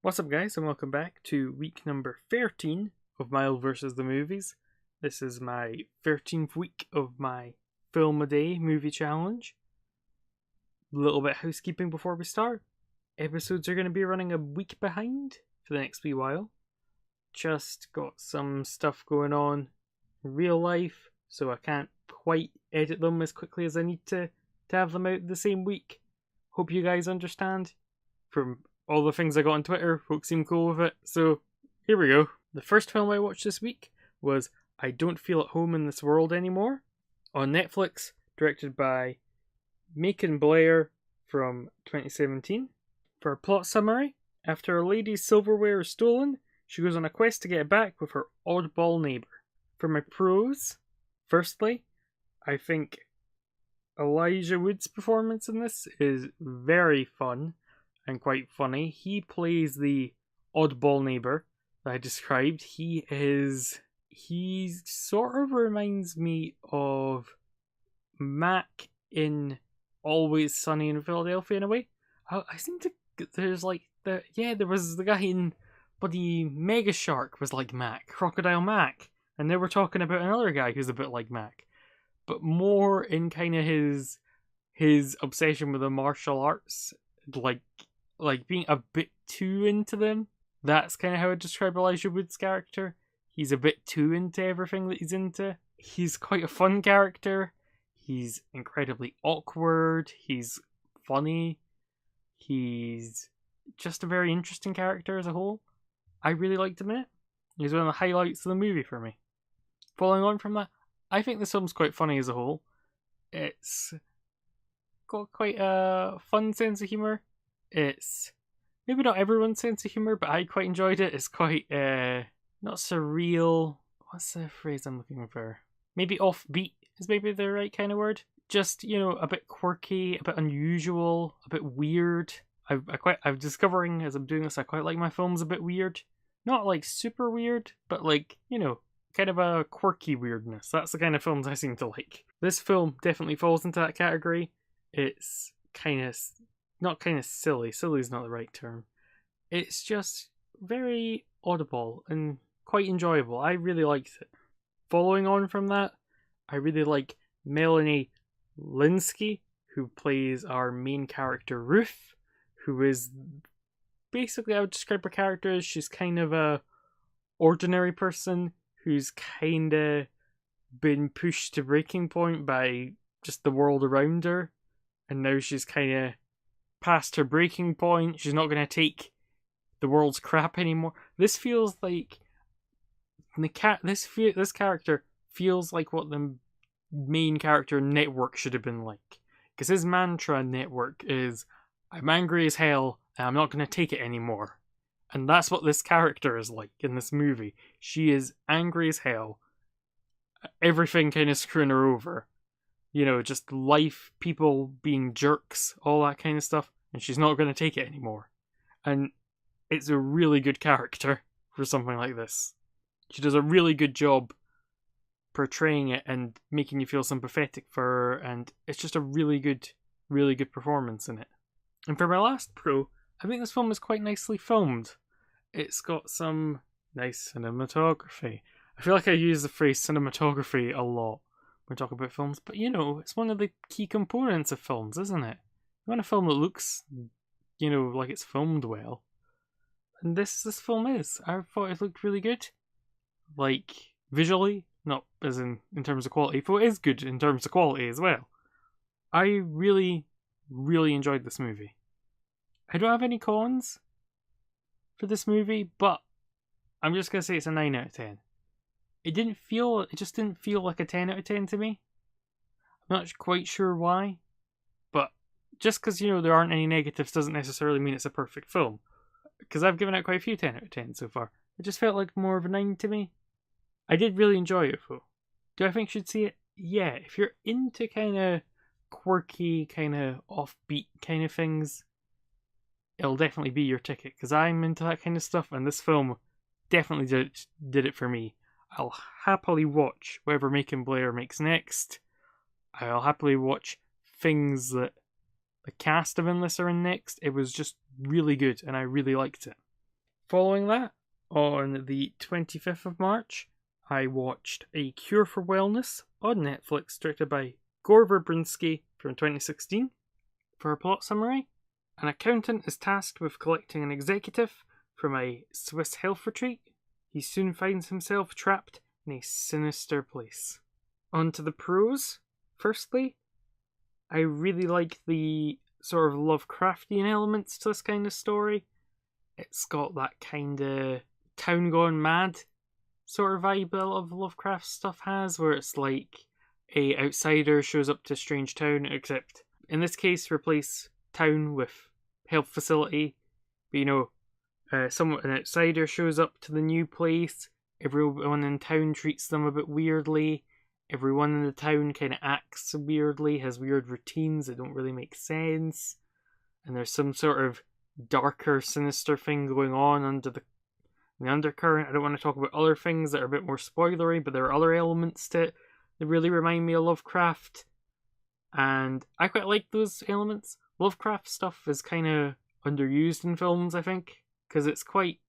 What's up, guys, and welcome back to week number 13 of Mild vs. the Movies. This is my 13th week of my Film a Day movie challenge. A little bit of housekeeping before we start. Episodes are going to be running a week behind for the next wee while. Just got some stuff going on in real life, so I can't quite edit them as quickly as I need to have them out the same week. Hope you guys understand. From all the things I got on Twitter, folks seem cool with it, so here we go. The first film I watched this week was I Don't Feel at Home in This World Anymore, on Netflix, directed by Macon Blair from 2017. For a plot summary, after a lady's silverware is stolen, she goes on a quest to get it back with her oddball neighbour. For my pros, firstly, I think Elijah Wood's performance in this is very fun and quite funny. He plays the oddball neighbour that I described. He sort of reminds me of Mac in Always Sunny in Philadelphia in a way. I seem to, there was the guy in bloody Mega Shark was like Mac, Crocodile Mac, and they were talking about another guy who's a bit like Mac, but more in kind of his obsession with the martial arts, like being a bit too into them. That's kind of how I describe Elijah Wood's character. He's a bit too into everything that he's into. He's quite a fun character. He's incredibly awkward. He's funny. He's just a very interesting character as a whole. I really liked him in it. He's one of the highlights of the movie for me. Following on from that, I think this film's quite funny as a whole. It's got quite a fun sense of humour. It's maybe not everyone's sense of humour, but I quite enjoyed it. It's quite, not surreal. What's the phrase I'm looking for? Maybe offbeat is maybe the right kind of word. Just, a bit quirky, a bit unusual, a bit weird. I'm discovering as I'm doing this, I quite like my films a bit weird. Not like super weird, but like, kind of a quirky weirdness. That's the kind of films I seem to like. This film definitely falls into that category. It's not kind of silly. Silly is not the right term. It's just very audible and quite enjoyable. I really liked it. Following on from that, I really like Melanie Lynskey, who plays our main character Ruth, who is basically, I would describe her character as she's kind of a ordinary person who's kind of been pushed to breaking point by just the world around her, and now she's kind of past her breaking point. She's not going to take the world's crap anymore. This feels like this character feels like what the main character Network should have been like, because his mantra in Network is, I'm angry as hell and I'm not going to take it anymore. And that's what this character is like in this movie. She is angry as hell. Everything kind of screwing her over. Just life, people being jerks, all that kind of stuff. And she's not going to take it anymore. And it's a really good character for something like this. She does a really good job portraying it and making you feel sympathetic for her. And it's just a really good performance in it. And for my last pro, I think this film is quite nicely filmed. It's got some nice cinematography. I feel like I use the phrase cinematography a lot when we talk about films, but it's one of the key components of films, isn't it? You want a film that looks, like it's filmed well. And this film is. I thought it looked really good. Like, visually, not as in terms of quality, but it is good in terms of quality as well. I really, really enjoyed this movie. I don't have any cons for this movie, but I'm just going to say it's a 9 out of 10. It just didn't feel like a 10 out of 10 to me. I'm not quite sure why, but just because, there aren't any negatives doesn't necessarily mean it's a perfect film. Because I've given out quite a few 10 out of 10 so far. It just felt like more of a 9 to me. I did really enjoy it though. Do I think you should see it? Yeah, if you're into kind of quirky, kind of offbeat kind of things, it'll definitely be your ticket, because I'm into that kind of stuff, and this film definitely did it for me. I'll happily watch whatever Macon Blair makes next. I'll happily watch things that the cast of in this are in next. It was just really good, and I really liked it. Following that, on the 25th of March, I watched A Cure for Wellness on Netflix, directed by Gore Verbinski from 2016. For a plot summary, an accountant is tasked with collecting an executive from a Swiss health retreat. He soon finds himself trapped in a sinister place. On to the pros. Firstly, I really like the sort of Lovecraftian elements to this kind of story. It's got that kind of town gone mad sort of vibe that a lot of Lovecraft stuff has, where it's like a outsider shows up to a strange town, except in this case replace town with health facility. But an outsider shows up to the new place, everyone in town treats them a bit weirdly, everyone in the town kind of acts weirdly, has weird routines that don't really make sense, and there's some sort of darker, sinister thing going on under the undercurrent. I don't want to talk about other things that are a bit more spoilery, but there are other elements to it that really remind me of Lovecraft, and I quite like those elements. Lovecraft stuff is kind of underused in films, I think, because it's quite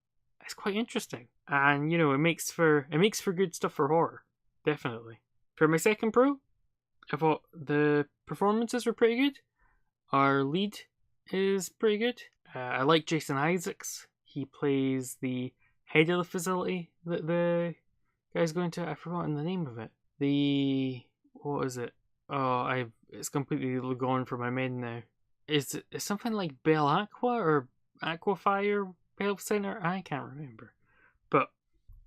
interesting, and it makes for good stuff for horror, definitely. For my second pro, I thought the performances were pretty good. Our lead is pretty good. I like Jason Isaacs. He plays the head of the facility that the guy's going to. I've forgotten the name of it. What is it? Oh, it's completely gone from my mind now. Is it something like Bell Aqua or Aquafire Health Center? I can't remember. But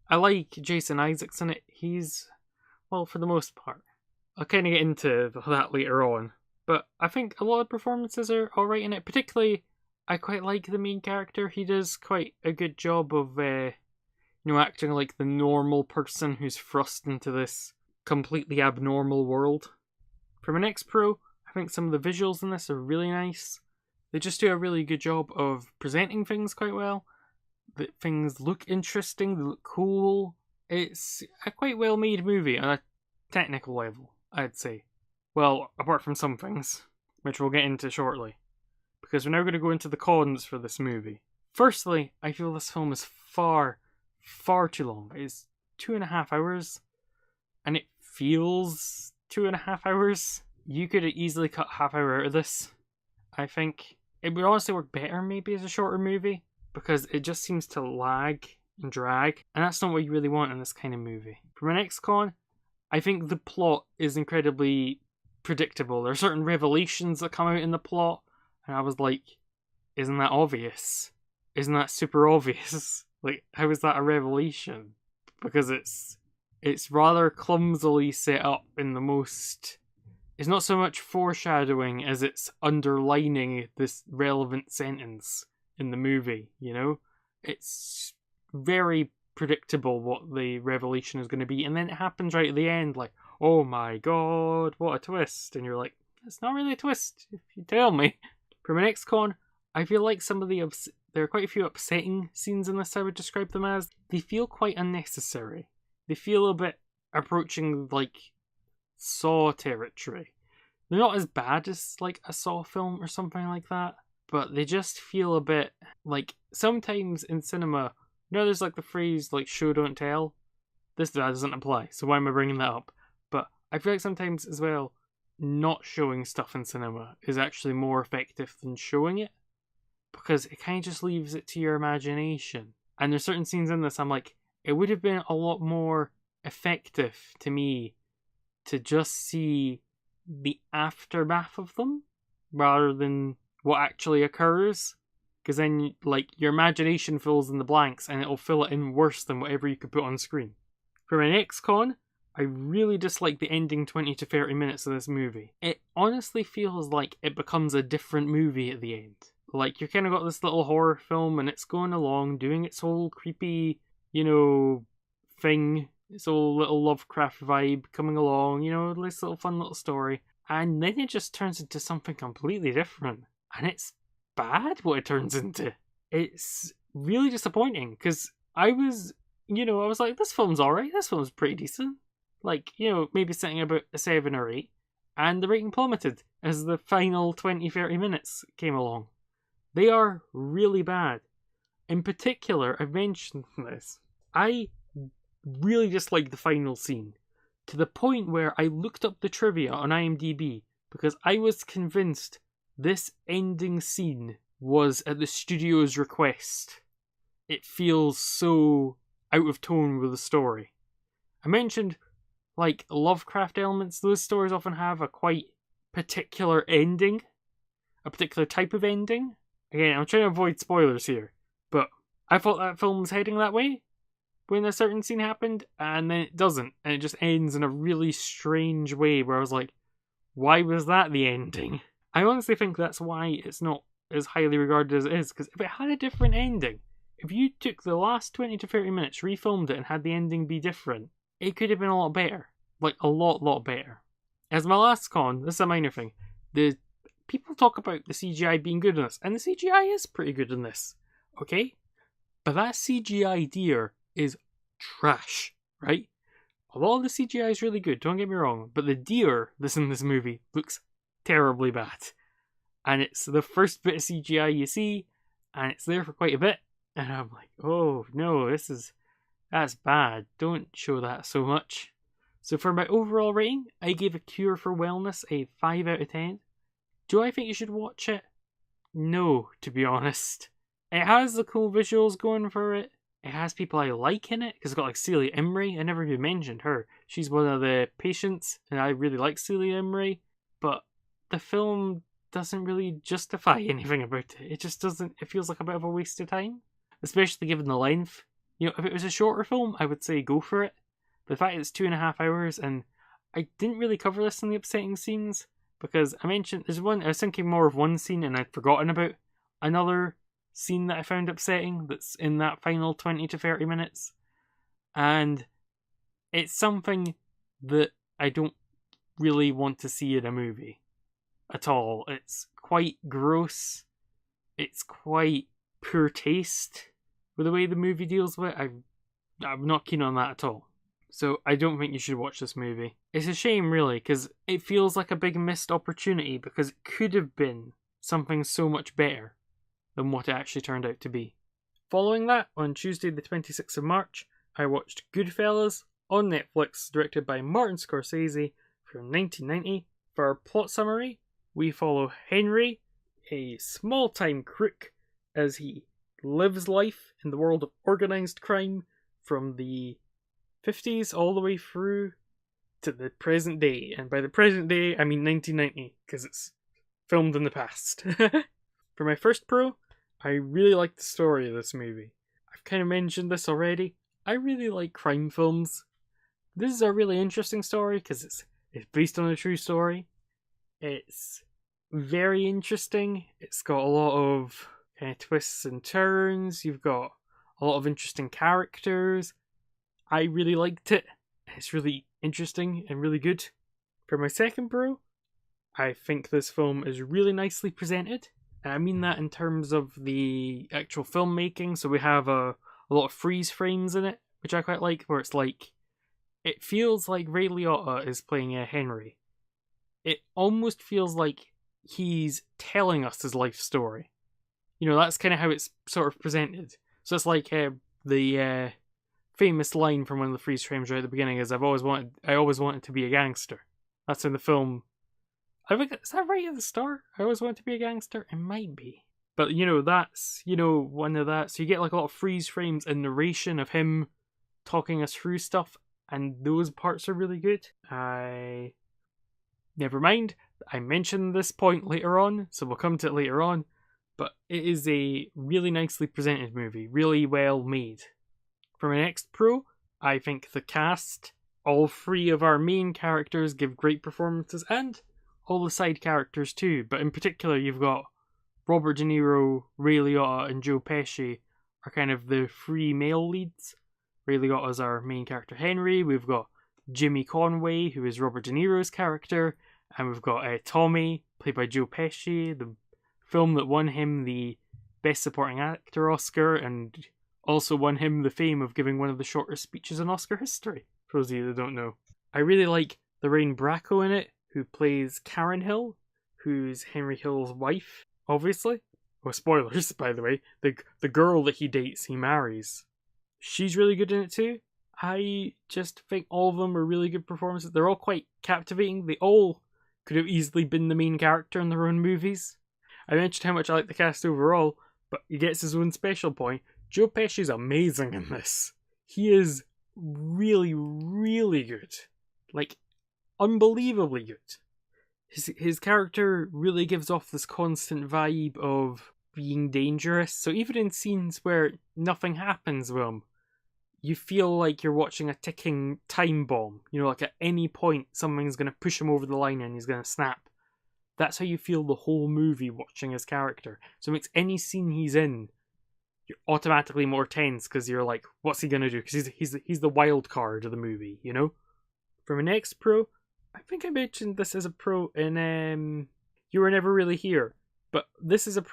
I like Jason Isaacs in it. He's, well, for the most part. I'll kind of get into that later on. But I think a lot of performances are alright in it. Particularly, I quite like the main character. He does quite a good job of, acting like the normal person who's thrust into this completely abnormal world. For my next pro, I think some of the visuals in this are really nice. They just do a really good job of presenting things quite well. That things look interesting, they look cool. It's a quite well made movie on a technical level, I'd say. Well, apart from some things, which we'll get into shortly. Because we're now going to go into the cons for this movie. Firstly, I feel this film is far, far too long. It's 2.5 hours, and it feels 2.5 hours. You could easily cut half hour out of this. I think it would honestly work better maybe as a shorter movie, because it just seems to lag and drag, and that's not what you really want in this kind of movie. For my next con, I think the plot is incredibly predictable. There are certain revelations that come out in the plot, and I was like, isn't that obvious? Isn't that super obvious? Like, how is that a revelation? Because it's rather clumsily set up in the most... It's not so much foreshadowing as it's underlining this relevant sentence in the movie, It's very predictable what the revelation is going to be, and then it happens right at the end, like, oh my god, what a twist, and you're like, it's not really a twist, if you tell me. For my next con, I feel like some of there are quite a few upsetting scenes in this, I would describe them as. They feel quite unnecessary. They feel a bit approaching, like, Saw territory. They're not as bad as, like, a Saw film or something like that, but they just feel a bit, like, sometimes in cinema, there's, like, the phrase, like, show don't tell. That doesn't apply, so why am I bringing that up? But I feel like sometimes, as well, not showing stuff in cinema is actually more effective than showing it, because it kind of just leaves it to your imagination. And there's certain scenes in this, I'm like, it would have been a lot more effective to me to just see the aftermath of them rather than what actually occurs, because then, like, your imagination fills in the blanks and it'll fill it in worse than whatever you could put on screen. For my next con, I really dislike the ending 20 to 30 minutes of this movie. It honestly feels like it becomes a different movie at the end. Like, you've kind of got this little horror film and it's going along, doing its whole creepy, thing, its whole little Lovecraft vibe coming along, this little fun little story. And then it just turns into something completely different. And it's bad what it turns into. It's really disappointing, because I was like, this film's alright, this film's pretty decent. Like, maybe sitting about a 7 or 8. And the rating plummeted as the final 20-30 minutes came along. They are really bad. In particular, I've mentioned this, I really dislike the final scene, to the point where I looked up the trivia on IMDb because I was convinced this ending scene was at the studio's request. It feels so out of tone with the story. I mentioned, like, Lovecraft elements. Those stories often have a quite particular ending, a particular type of ending. Again, I'm trying to avoid spoilers here, but I thought that film was heading that way when a certain scene happened, and then it doesn't, and it just ends in a really strange way where I was like, why was that the ending? I honestly think that's why it's not as highly regarded as it is, because if it had a different ending, if you took the last 20 to 30 minutes, refilmed it, and had the ending be different, it could have been a lot better. Like, a lot better. As my last con, this is a minor thing, the people talk about the CGI being good in this, and the CGI is pretty good in this, okay? But that CGI deer is trash, right? A lot of the CGI is really good, don't get me wrong, but the deer that's in this movie looks terribly bad. And it's the first bit of CGI you see, and it's there for quite a bit, and I'm like, oh no, that's bad, don't show that so much. So for my overall rating, I gave A Cure for Wellness a 5 out of 10. Do I think you should watch it? No, to be honest. It has the cool visuals going for it. It has people I like in it, because it's got like Celia Imrie. I never even mentioned her. She's one of the patients, and I really like Celia Imrie. But the film doesn't really justify anything about it. It just doesn't. It feels like a bit of a waste of time, especially given the length. You know, if it was a shorter film, I would say go for it. But the fact it's 2.5 hours, and I didn't really cover this in the upsetting scenes, because I mentioned there's one. I was thinking more of one scene, and I'd forgotten about another scene that I found upsetting that's in that final 20 to 30 minutes. And it's something that I don't really want to see in a movie at all. It's quite gross. It's quite poor taste with the way the movie deals with it. I'm not keen on that at all. So I don't think you should watch this movie. It's a shame, really, because it feels like a big missed opportunity, because it could have been something so much better than what it actually turned out to be. Following that, on Tuesday the 26th of March, I watched Goodfellas on Netflix, directed by Martin Scorsese from 1990. For our plot summary, we follow Henry, a small-time crook, as he lives life in the world of organised crime from the 50s all the way through to the present day. And by the present day, I mean 1990, because it's filmed in the past. For my first pro, I really like the story of this movie. I've kind of mentioned this already. I really like crime films. This is a really interesting story because it's based on a true story. It's very interesting. It's got a lot of kind of twists and turns. You've got a lot of interesting characters. I really liked it. It's really interesting and really good. For my second pro, I think this film is really nicely presented. And I mean that in terms of the actual filmmaking. So we have a lot of freeze frames in it, which I quite like, where it's like, it feels like Ray Liotta is playing Henry. It almost feels like he's telling us his life story. You know, that's kind of how it's sort of presented. So it's like the famous line from one of the freeze frames right at the beginning is, I always wanted to be a gangster. That's in the film. I think, is that right at the start? I always wanted to be a gangster? It might be. But, you know, that's, you know, one of that. So you get like a lot of freeze frames and narration of him talking us through stuff, and those parts are really good. Never mind, I mentioned this point later on, so we'll come to it later on, but it is a really nicely presented movie, really well made. For my next pro, I think the cast, all three of our main characters give great performances, and all the side characters too, but in particular you've got Robert De Niro, Ray Liotta, and Joe Pesci are kind of the three male leads. Ray Liotta is our main character Henry, we've got Jimmy Conway, who is Robert De Niro's character, and we've got Tommy, played by Joe Pesci, the film that won him the Best Supporting Actor Oscar, and also won him the fame of giving one of the shortest speeches in Oscar history, for those of you that don't know. I really like Lorraine Bracco in it, who plays Karen Hill, who's Henry Hill's wife, obviously. Well, spoilers, by the way. The girl that he dates, he marries. She's really good in it too. I just think all of them are really good performances. They're all quite captivating. They all could have easily been the main character in their own movies. I mentioned how much I like the cast overall, but he gets his own special point. Joe Pesci's amazing in this. He is really, really good. Like, unbelievably good. His character really gives off this constant vibe of being dangerous. So even in scenes where nothing happens with him, you feel like you're watching a ticking time bomb. You know, like at any point something's going to push him over the line and he's going to snap. That's how you feel the whole movie watching his character. So it makes any scene he's in, you're automatically more tense because you're like, what's he going to do? Because he's the wild card of the movie, you know? For my next pro, I think I mentioned this as a pro in You Were Never Really Here. But this is a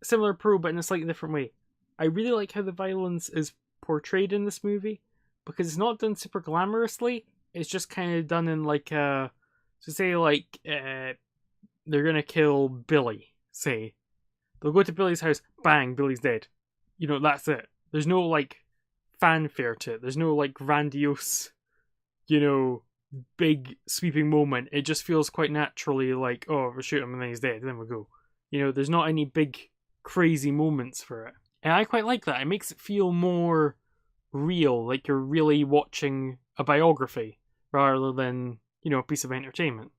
similar pro, but in a slightly different way. I really like how the violence is portrayed in this movie, because it's not done super glamorously. It's just kind of done in like they're gonna kill Billy, say. They'll go to Billy's house, bang, Billy's dead. You know, that's it. There's no like fanfare to it. There's no like grandiose, you know, big sweeping moment. It just feels quite naturally like, oh, we'll shoot him and then he's dead, then we'll go. You know, there's not any big crazy moments for it. And I quite like that. It makes it feel more real, like you're really watching a biography rather than, you know, a piece of entertainment.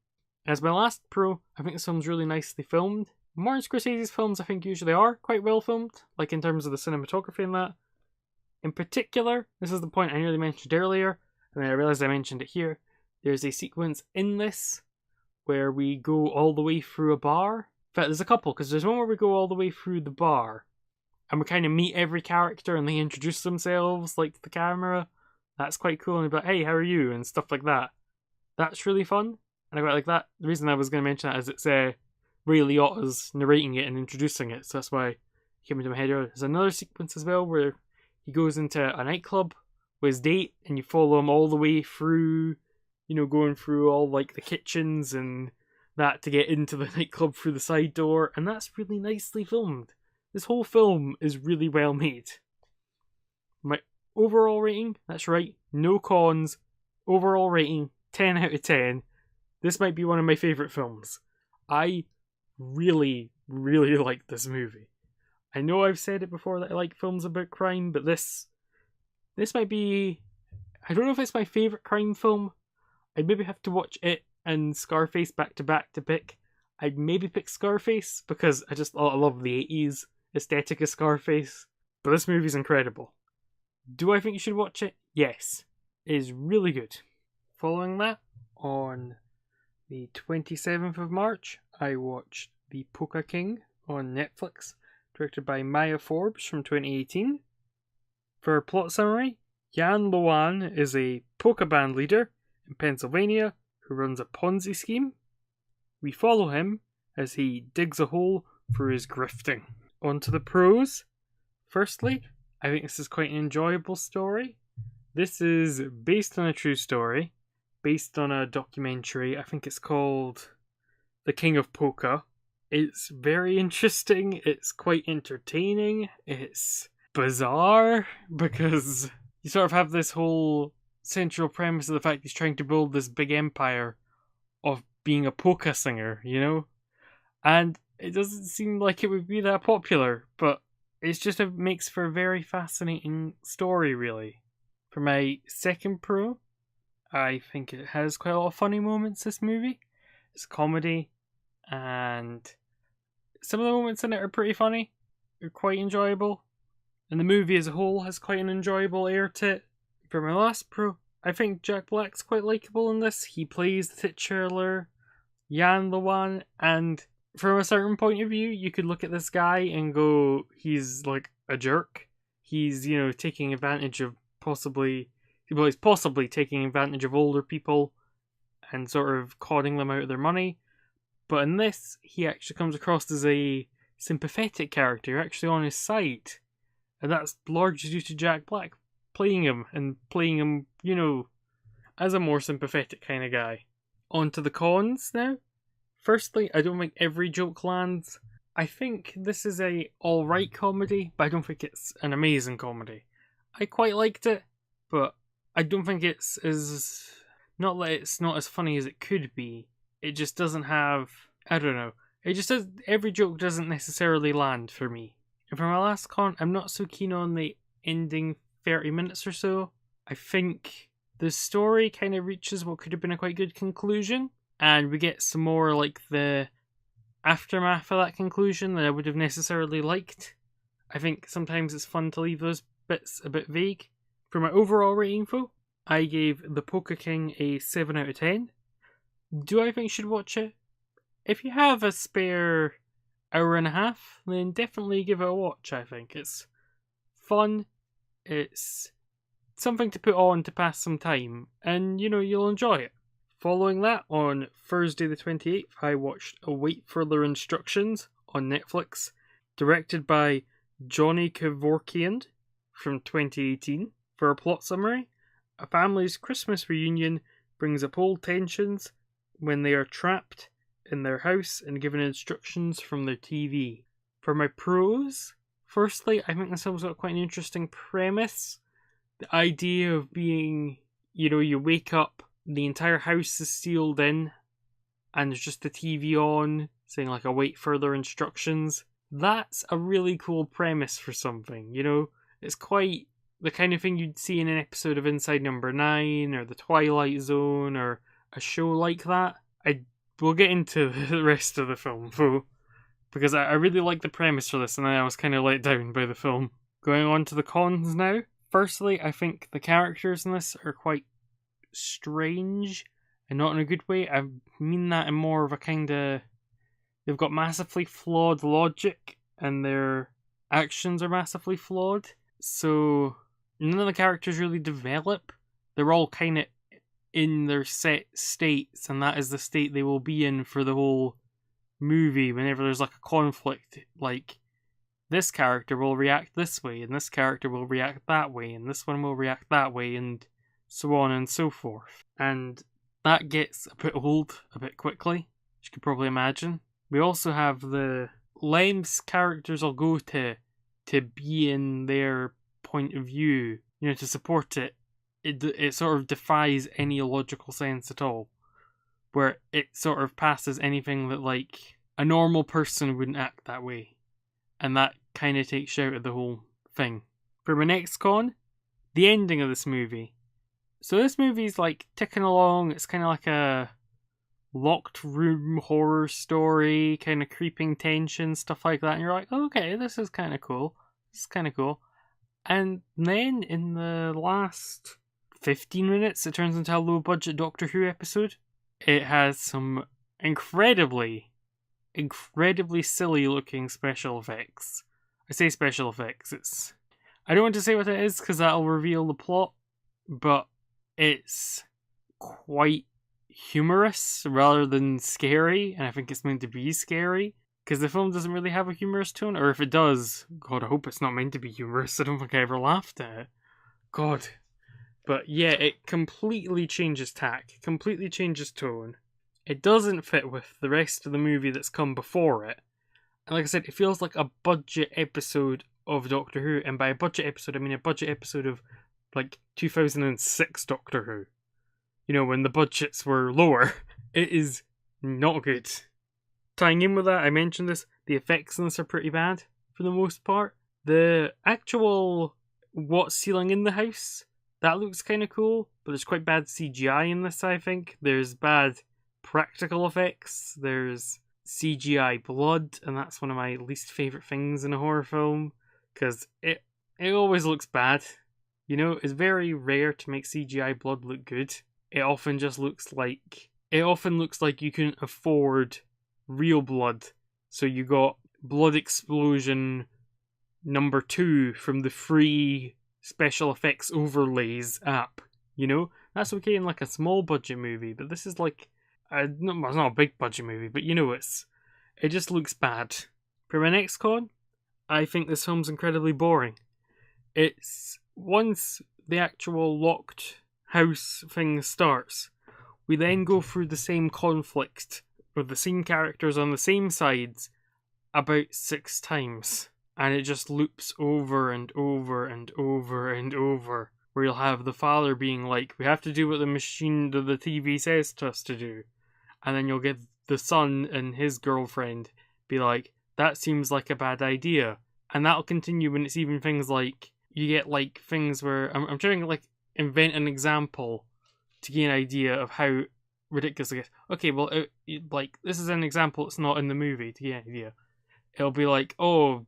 As my last pro, I think this film's really nicely filmed. Martin Scorsese's films, I think, usually are quite well filmed, like in terms of the cinematography and that. In particular, this is the point I nearly mentioned earlier, and then I realised I mentioned it here. There's a sequence in this where we go all the way through a bar. In fact, there's a couple, because there's one where we go all the way through the bar, and we kind of meet every character and they introduce themselves, like, to the camera. That's quite cool, and they're like, hey, how are you? And stuff like that. That's really fun, and I quite like that. The reason I was going to mention that is it's Ray Liotta's narrating it and introducing it, so that's why it came into my head earlier. There's another sequence as well where he goes into a nightclub with his date, and you follow him all the way through, you know, going through all, like, the kitchens and that to get into the nightclub through the side door, and that's really nicely filmed. This whole film is really well made. My overall rating, that's right, no cons, overall rating, 10 out of 10. This might be one of my favourite films. I really, really like this movie. I know I've said it before that I like films about crime, but this might be... I don't know if it's my favourite crime film. I'd maybe have to watch it and Scarface back to back to pick. I'd maybe pick Scarface because I love the 80s aesthetic of Scarface. But this movie's incredible. Do I think you should watch it? Yes. It is really good. Following that, on the 27th of March, I watched The Polka King on Netflix, directed by Maya Forbes from 2018. For a plot summary, Jan Loan is a polka band leader in Pennsylvania who runs a Ponzi scheme. We follow him as he digs a hole for his grifting. On to the pros. Firstly, I think this is quite an enjoyable story. This is based on a true story, based on a documentary. I think it's called The King of Polka. It's very interesting. It's quite entertaining. It's bizarre because you sort of have this whole central premise of the fact he's trying to build this big empire of being a polka singer, you know? And it doesn't seem like it would be that popular, but it's just makes for a very fascinating story, really. For my second pro, I think it has quite a lot of funny moments, this movie. It's comedy, and some of the moments in it are pretty funny. They're quite enjoyable. And the movie as a whole has quite an enjoyable air to it. For my last pro, I think Jack Black's quite likeable in this. He plays the titular Jan Loan, and from a certain point of view, you could look at this guy and go, he's like a jerk. He's, you know, taking advantage of he's possibly taking advantage of older people and sort of conning them out of their money. But in this, he actually comes across as a sympathetic character. You're actually on his side. And that's largely due to Jack Black playing him, you know, as a more sympathetic kind of guy. On to the cons now. Firstly, I don't think every joke lands. I think this is a alright comedy, but I don't think it's an amazing comedy. I quite liked it, but I don't think it's as... Not that it's not as funny as it could be, it just doesn't have... I don't know. It just does... Every joke doesn't necessarily land for me. And for my last con, I'm not so keen on the ending 30 minutes or so. I think the story kind of reaches what could have been a quite good conclusion, and we get some more like the aftermath of that conclusion that I would have necessarily liked. I think sometimes it's fun to leave those bits a bit vague. For my overall rating though, I gave the Polka King a 7 out of 10. Do I think you should watch it? If you have a spare hour and a half, then definitely give it a watch. I think it's fun, it's something to put on to pass some time, and you'll enjoy it. Following that, on Thursday the 28th, I watched Await Further Instructions on Netflix, directed by Johnny Kevorkian from 2018. For a plot summary, a family's Christmas reunion brings up old tensions when they are trapped in their house and given instructions from their TV. For my pros, firstly, I think this film's got quite an interesting premise. The idea of being, you wake up, the entire house is sealed in, and there's just the TV on, saying like, await further instructions. That's a really cool premise for something, It's quite the kind of thing you'd see in an episode of Inside Number 9, or The Twilight Zone, or a show like that. We'll get into the rest of the film, though, because I really like the premise for this, and I was kind of let down by the film. Going on to the cons now. Firstly, I think the characters in this are quite strange, and not in a good way. I mean that in more of a kind of... They've got massively flawed logic, and their actions are massively flawed. So, none of the characters really develop. They're all kind of in their set states, and that is the state they will be in for the whole movie. Whenever there's like a conflict, like this character will react this way, and this character will react that way, and this one will react that way, and so on and so forth. And that gets a bit old a bit quickly, as you can probably imagine. We also have the lengths characters will go to be in their point of view, to support it. It sort of defies any logical sense at all, where it sort of passes anything that like a normal person wouldn't act that way, and that kind of takes you out of the whole thing. For my next con, the ending of this movie. So this movie's like ticking along. It's kind of like a locked room horror story, kind of creeping tension, stuff like that, and you're like, okay, this is kind of cool. And then in the last 15 minutes, it turns into a low-budget Doctor Who episode. It has some incredibly silly-looking special effects. I say special effects. I don't want to say what it is, because that'll reveal the plot, but it's quite humorous rather than scary, and I think it's meant to be scary, because the film doesn't really have a humorous tone, or if it does, God, I hope it's not meant to be humorous. I don't think I ever laughed at it. God. But yeah, it completely changes tack, completely changes tone. It doesn't fit with the rest of the movie that's come before it. And like I said, it feels like a budget episode of Doctor Who, and by a budget episode, I mean a budget episode of like 2006 Doctor Who. When the budgets were lower. It is not good. Tying in with that, I mentioned this, the effects in this are pretty bad, for the most part. The actual what's sealing in the house, that looks kind of cool, but there's quite bad CGI in this, I think. There's bad practical effects, there's CGI blood, and that's one of my least favourite things in a horror film, because it always looks bad. It's very rare to make CGI blood look good. It often looks like you couldn't afford real blood, so you got Blood Explosion number 2 from the free special effects overlays app. That's okay in like a small budget movie, but this is like it's not a big budget movie, but it just looks bad. For my next con, I think this film's incredibly boring. It's once the actual locked house thing starts, we then go through the same conflict with the same characters on the same sides about 6 times. And it just loops over and over and over and over. Where you'll have the father being like, we have to do what the TV says to us to do. And then you'll get the son and his girlfriend be like, that seems like a bad idea. And that'll continue when it's even things like, you get like things where, I'm trying to like invent an example to get an idea of how ridiculous it gets. Okay, well, like, this is an example that's not in the movie to get an idea. It'll be like, oh,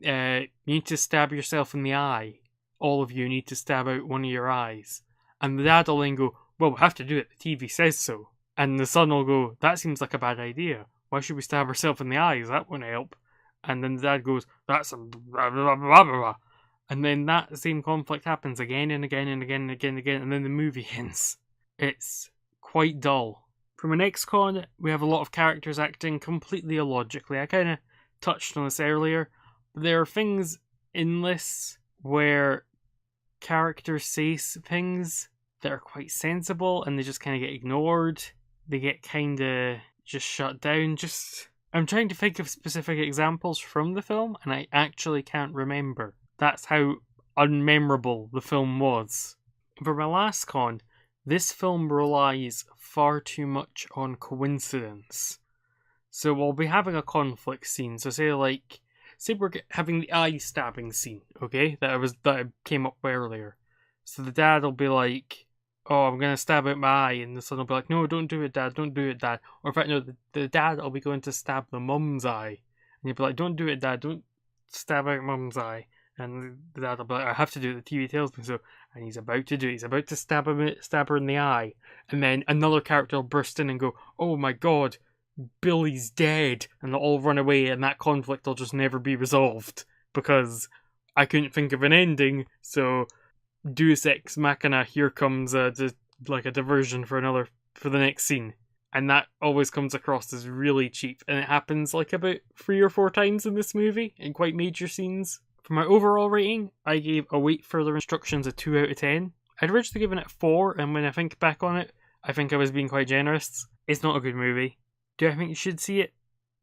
you need to stab yourself in the eye. All of you need to stab out one of your eyes. And the dad will then go, well, we'll have to do it, the TV says so. And the son will go, that seems like a bad idea. Why should we stab ourselves in the eyes? That won't help. And then the dad goes, that's a blah, blah, blah, blah, blah. And then that same conflict happens again and again and again and again and again, and then the movie ends. It's quite dull. From an ex-con, we have a lot of characters acting completely illogically. I kind of touched on this earlier. There are things in this where characters say things that are quite sensible and they just kind of get ignored. They get kind of just shut down. I'm trying to think of specific examples from the film and I actually can't remember. That's how unmemorable the film was. For my last con, this film relies far too much on coincidence. So we'll be having a conflict scene. So say we're having the eye stabbing scene, okay? That came up earlier. So the dad will be like, oh, I'm going to stab out my eye. And the son will be like, no, don't do it, Dad. Don't do it, Dad. Or in fact, no, the dad will be going to stab the mum's eye. And he'll be like, don't do it, Dad. Don't stab out mum's eye. And the dad will be like, I have to do it. The TV tells me so. And he's about to do it. He's about to stab her in the eye. And then another character will burst in and go, oh my god, Billy's dead. And they'll all run away and that conflict will just never be resolved. Because I couldn't think of an ending, so Deus Ex Machina, here comes a diversion for the next scene. And that always comes across as really cheap. And it happens like about 3 or 4 times in this movie, in quite major scenes. For my overall rating, I gave Await Further Instructions a 2 out of 10. I'd originally given it 4, and when I think back on it, I think I was being quite generous. It's not a good movie. Do I think you should see it?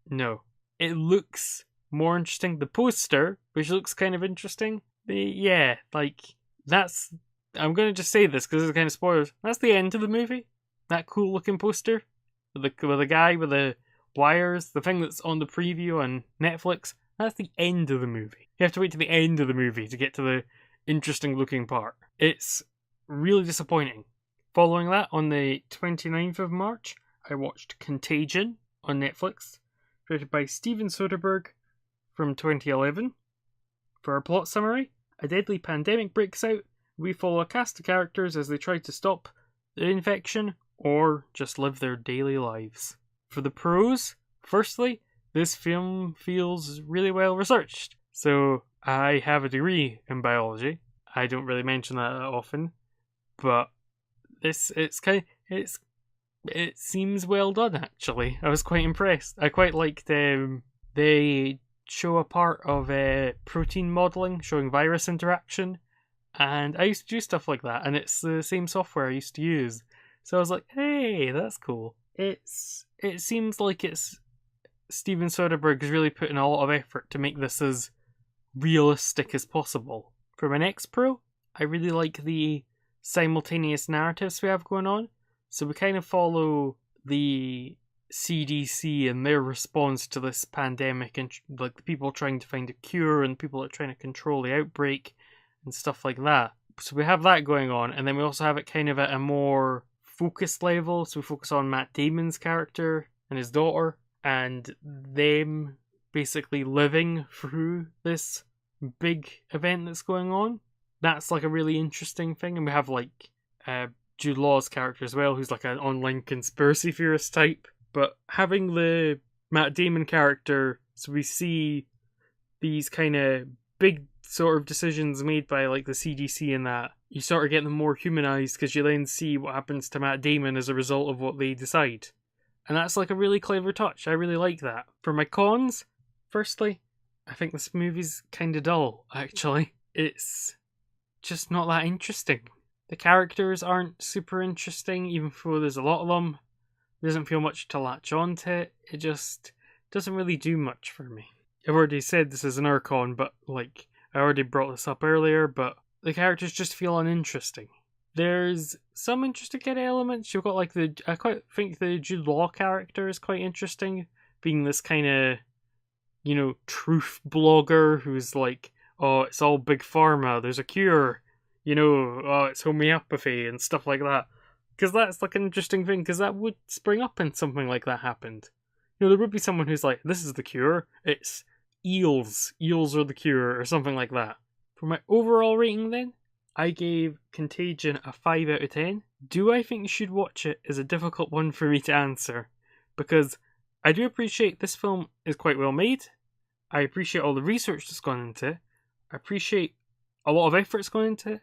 No. It looks more interesting. The poster, which looks kind of interesting, that's... I'm going to just say this because it's kind of spoilers. That's the end of the movie. That cool looking poster with the guy with the wires, the thing that's on the preview on Netflix, that's the end of the movie. You have to wait to the end of the movie to get to the interesting looking part. It's really disappointing. Following that, on the 29th of March, I watched Contagion on Netflix, directed by Steven Soderbergh from 2011. For our plot summary, a deadly pandemic breaks out. We follow a cast of characters as they try to stop the infection or just live their daily lives. For the pros, firstly, this film feels really well researched. So I have a degree in biology. I don't really mention that often, but it seems well done actually. I was quite impressed. I quite liked they show a part of protein modelling, showing virus interaction, and I used to do stuff like that, and it's the same software I used to use. So I was like, hey, that's cool. It seems like it's Steven Soderbergh is really putting a lot of effort to make this as realistic as possible. For my next pro, I really like the simultaneous narratives we have going on. So we kind of follow the CDC and their response to this pandemic, and like the people trying to find a cure and people that are trying to control the outbreak and stuff like that. So we have that going on, and then we also have it kind of at a more focused level. So we focus on Matt Damon's character and his daughter, and them basically living through this big event that's going on. That's like a really interesting thing. And we have like Jude Law's character as well, who's like an online conspiracy theorist type. But having the Matt Damon character, so we see these kind of big sort of decisions made by like the CDC and that, you sort of get them more humanized because you then see what happens to Matt Damon as a result of what they decide. And that's like a really clever touch. I really like that. For my cons, firstly, I think this movie's kind of dull, actually. It's just not that interesting. The characters aren't super interesting, even though there's a lot of them. There doesn't feel much to latch on to. It just doesn't really do much for me. I've already said this is an Urcon, but like I already brought this up earlier, but the characters just feel uninteresting. There's some interesting kind of elements. You've got like I quite think the Jude Law character is quite interesting, being this kind of, truth blogger who's like, oh, it's all big pharma, there's a cure, oh, it's homeopathy and stuff like that. Because that's like an interesting thing, because that would spring up when something like that happened. There would be someone who's like, this is the cure, it's eels. Eels are the cure, or something like that. For my overall rating then, I gave Contagion a 5 out of 10. Do I think you should watch it is a difficult one for me to answer, because I do appreciate this film is quite well made. I appreciate all the research that's gone into it. I appreciate a lot of effort's gone into it.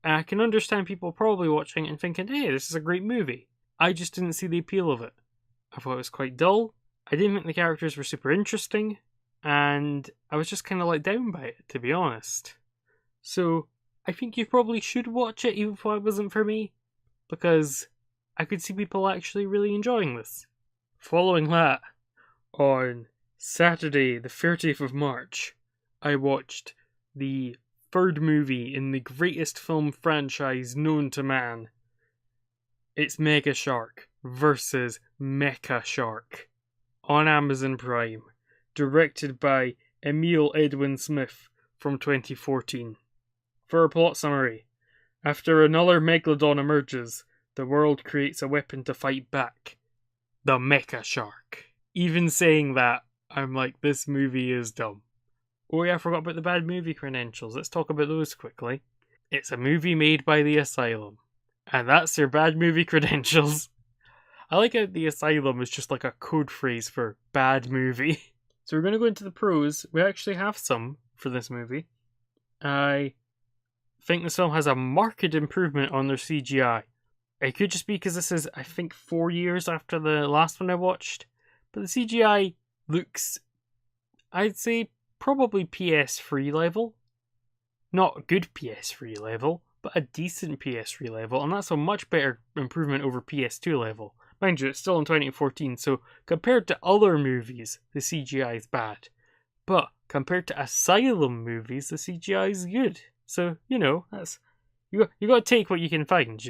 And I can understand people probably watching it and thinking, hey, this is a great movie. I just didn't see the appeal of it. I thought it was quite dull. I didn't think the characters were super interesting. And I was just kind of let down by it, to be honest. So, I think you probably should watch it even if it wasn't for me. Because I could see people actually really enjoying this. Following that, on Saturday, the 30th of March, I watched the third movie in the greatest film franchise known to man. It's Mega Shark versus Mecha Shark on Amazon Prime, directed by Emil Edwin Smith from 2014. For a plot summary, after another Megalodon emerges, the world creates a weapon to fight back. The Mecha Shark. Even saying that, I'm like, this movie is dumb. Oh yeah, I forgot about the bad movie credentials. Let's talk about those quickly. It's a movie made by the Asylum. And that's their bad movie credentials. I like how the Asylum is just like a code phrase for bad movie. So we're going to go into the pros. We actually have some for this movie. I think this film has a marked improvement on their CGI. It could just be because this is, I think, 4 years after the last one I watched. But the CGI looks, I'd say, probably PS3 level. Not good PS3 level, but a decent PS3 level. And that's a much better improvement over PS2 level. Mind you, it's still in 2014, so compared to other movies, the CGI is bad. But compared to Asylum movies, the CGI is good. So, that's you got to take what you can find,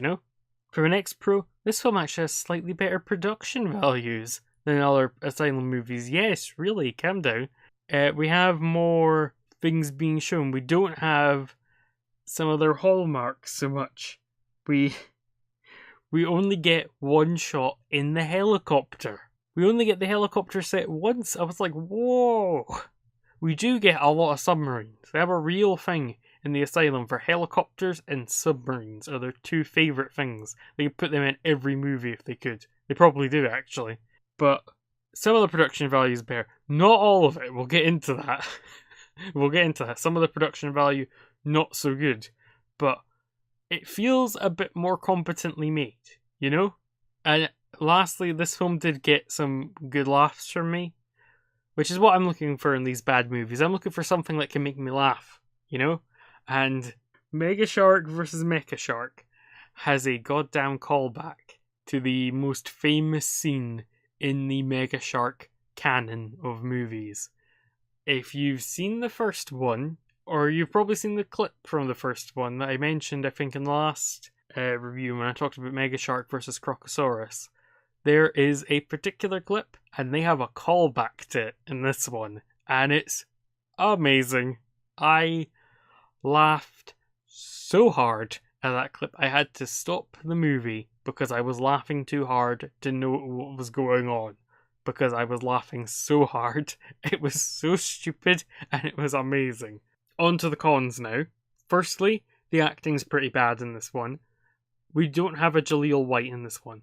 For an next pro, this film actually has slightly better production values than other Asylum movies. Yes, really, calm down. We have more things being shown. We don't have some of their hallmarks so much. We only get one shot in the helicopter. We only get the helicopter set once. I was like, whoa. We do get a lot of submarines. They have a real thing in the Asylum for helicopters and submarines are their two favourite things. They could put them in every movie if they could. They probably do, actually. But some of the production value is better. Not all of it. We'll get into that. Some of the production value, not so good. But it feels a bit more competently made, And lastly, this film did get some good laughs from me, which is what I'm looking for in these bad movies. I'm looking for something that can make me laugh, And Mega Shark vs. Mecha Shark has a goddamn callback to the most famous scene in the Mega Shark canon of movies. If you've seen the first one, or you've probably seen the clip from the first one that I mentioned, I think, in the last review when I talked about Mega Shark vs. Crocosaurus, there is a particular clip, and they have a callback to it in this one, and it's amazing. I laughed so hard at that clip, I had to stop the movie because I was laughing too hard to know what was going on. Because I was laughing so hard. It was so stupid, and it was amazing. On to the cons now. Firstly, the acting's pretty bad in this one. We don't have a Jaleel White in this one.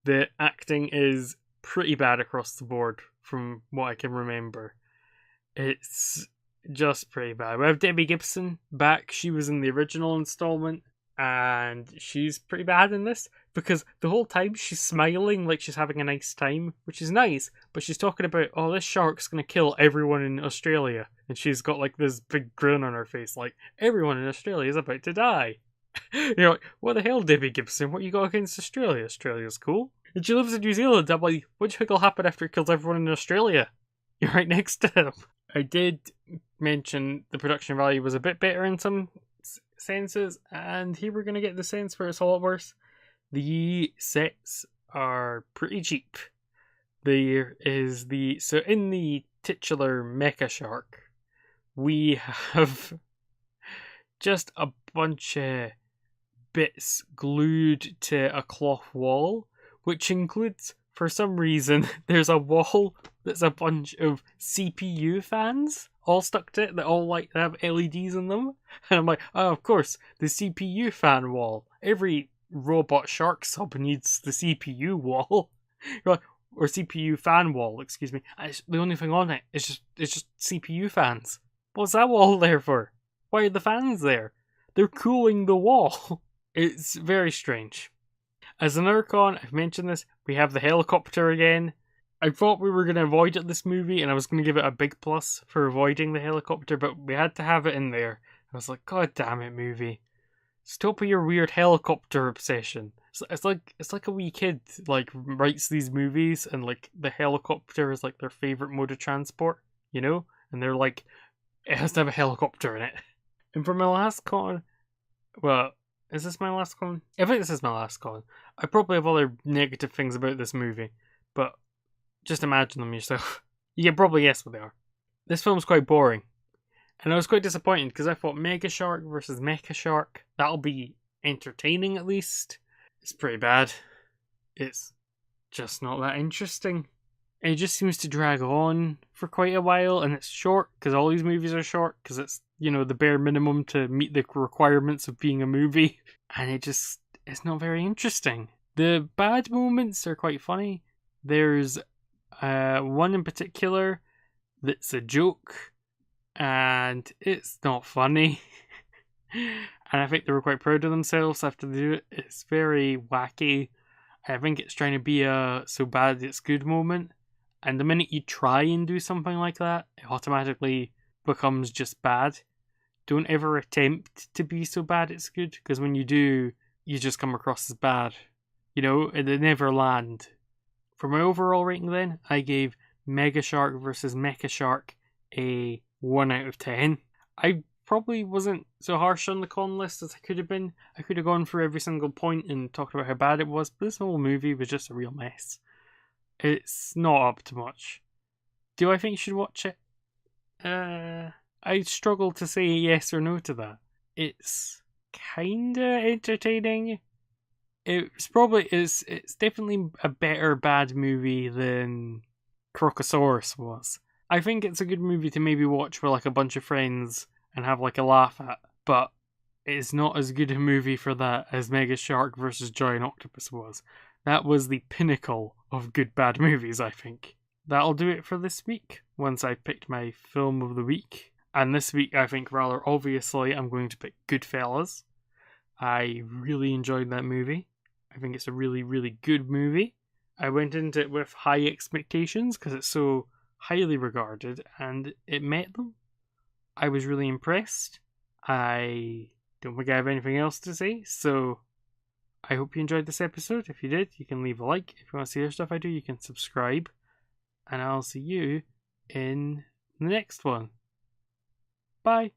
The acting is pretty bad across the board, from what I can remember. It's just pretty bad. We have Debbie Gibson back. She was in the original installment, and she's pretty bad in this, because the whole time she's smiling like she's having a nice time, which is nice, but she's talking about, oh, this shark's gonna kill everyone in Australia, and she's got like this big grin on her face, like, everyone in Australia is about to die. You're like, what the hell, Debbie Gibson, what you got against Australia? Australia's cool. And she lives in New Zealand. I'm like, what do you think will happen after it kills everyone in Australia? You're right next to him. I did mention the production value was a bit better in some senses, and here we're going to get the sense where it's a lot worse. The sets are pretty cheap. There is so in the titular Mecha Shark, we have just a bunch of bits glued to a cloth wall, which includes, for some reason, there's a wall that's a bunch of CPU fans all stuck to it that all like have LEDs in them. And I'm like, oh, of course, the CPU fan wall. Every robot shark sub needs the CPU wall. Or CPU fan wall, excuse me. The only thing on it is just CPU fans. What's that wall there for? Why are the fans there? They're cooling the wall. It's very strange. As another con, I've mentioned this, we have the helicopter again. I thought we were going to avoid it this movie, and I was going to give it a big plus for avoiding the helicopter, but we had to have it in there. I was like, God damn it, movie. Stop with your weird helicopter obsession. It's like a wee kid like writes these movies, and like the helicopter is like their favourite mode of transport, you know? And they're like, it has to have a helicopter in it. And for my last con, well, is this my last con? I think this is my last con. I probably have other negative things about this movie, but just imagine them yourself. You can probably guess what they are. This film's quite boring. And I was quite disappointed because I thought Mega Shark versus Mecha Shark, that'll be entertaining at least. It's pretty bad. It's just not that interesting. And it just seems to drag on for quite a while, and it's short because all these movies are short because it's, you know, the bare minimum to meet the requirements of being a movie. And it's not very interesting. The bad moments are quite funny. There's one in particular that's a joke, and it's not funny. And I think they were quite proud of themselves after they do it. It's very wacky. I think it's trying to be a so bad it's good moment. And the minute you try and do something like that, it automatically becomes just bad. Don't ever attempt to be so bad it's good, because when you do, you just come across as bad. You know, they never land. For my overall rating then, I gave Mega Shark versus Mecha Shark a 1 out of 10. I probably wasn't so harsh on the con list as I could have been. I could have gone through every single point and talked about how bad it was, but this whole movie was just a real mess. It's not up to much. Do I think you should watch it? I struggle to say yes or no to that. It's kinda entertaining. It's definitely a better bad movie than Crocosaurus was. I think it's a good movie to maybe watch with like a bunch of friends and have like a laugh at, but it's not as good a movie for that as Mega Shark vs. Giant Octopus was. That was the pinnacle of good bad movies, I think. That'll do it for this week, once I picked my film of the week. And this week, I think rather obviously, I'm going to pick Goodfellas. I really enjoyed that movie. I think it's a really, really good movie. I went into it with high expectations because it's so highly regarded, and it met them. I was really impressed. I don't think I have anything else to say, so I hope you enjoyed this episode. If you did, you can leave a like. If you want to see other stuff I do, you can subscribe. And I'll see you in the next one. Bye.